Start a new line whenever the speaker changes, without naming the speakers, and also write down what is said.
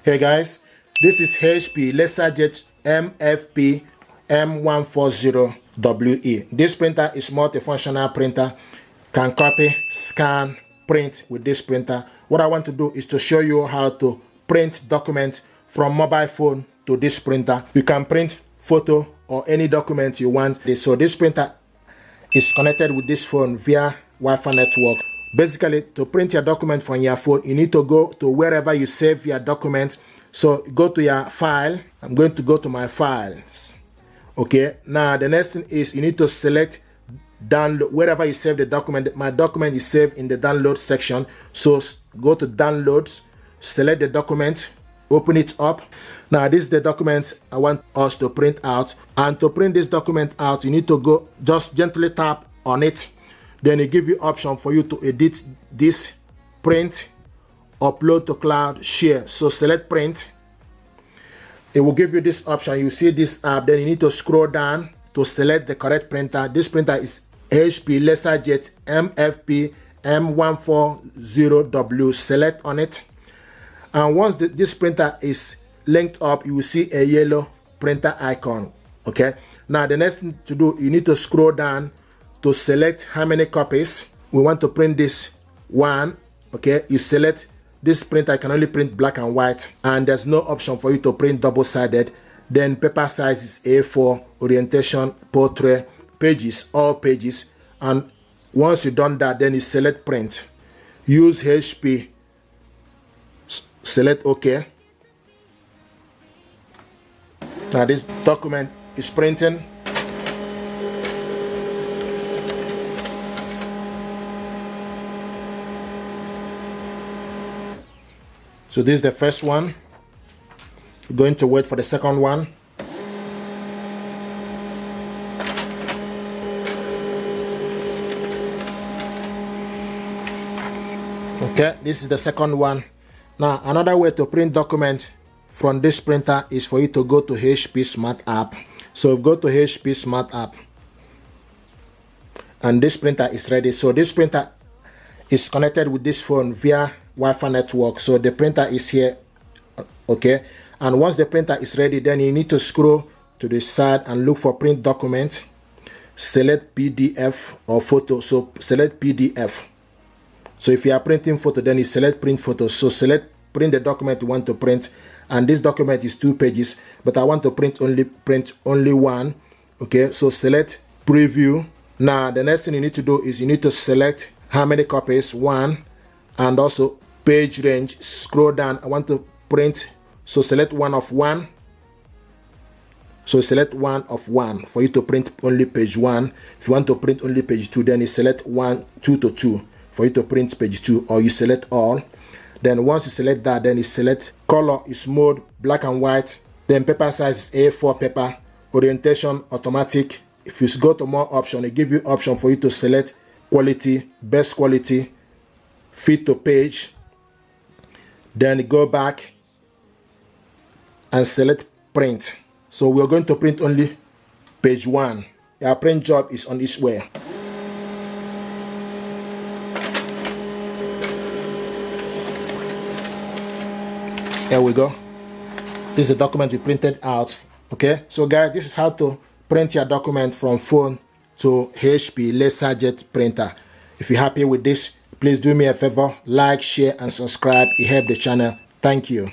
Hey guys, this is HP Laserjet M140We. This printer is multifunctional printer, can copy, scan, print with this printer. What I want to do is to show you how to print document from mobile phone to this printer. You can print photo or any document you want. So this printer is connected with this phone via Wi-Fi network. Basically, to print your document from your phone, you need to go to wherever you save your document. So go to your file. I'm going to go to my files. Okay, now the next thing is you need to select download wherever you save the document. My document is saved in the download section. So go to downloads, select the document, open it up. Now this is the document I want us to print out. And to print this document out, you need to go just gently tap on it. Then it give you option for you to edit this, print, upload to cloud, share. So select print. It will give you this option. You see this app, then you need to scroll down to select the correct printer. This printer is HP Laserjet M140We. Select on it. And once this printer is linked up, you will see a yellow printer icon. Okay. Now the next thing to do, you need to scroll down to select how many copies we want to print. This one. Okay, you select this printer can only print black and white, and there's no option for you to print double-sided. Then paper size is A4, orientation, portrait, pages, all pages. And once you've done that, then you select print. Use HP. Select OK. Now this document is printing. So this is the first one. We're going to wait for the second one. Okay, this is the second one. Now another way to print document from this printer is for you to go to HP Smart App. So go to HP Smart App. And this printer is ready. So this printer is connected with this phone via Wi-Fi network. So the printer is here. Okay, and once the printer is ready, then you need to scroll to the side and look for print document. Select PDF or photo. So select PDF. So if you are printing photo, then you select print photo. So select print the document you want to print, and this document is 2 pages, but I want to print only one. Okay, so select preview. Now the next thing you need to do is you need to select how many copies, 1, and also page range. Scroll down. I want to print, so select 1 of 1. So select 1 of 1 for you to print only page 1. If you want to print only page 2, then you select 1, 2 to 2 for you to print page 2, or you select all. Then once you select that, then you select color is mode, black and white. Then paper size is A4 paper. Orientation automatic. If you go to more option, it give you option for you to select quality, best quality, fit to page. Then go back and select print. So we're going to print only page 1. Our print job is on its way. There we go. This is the document we printed out. Okay, so guys, this is how to print your document from phone to HP Laserjet printer. If you're happy with this, please do me a favor, like, share, and subscribe. It helps the channel. Thank you.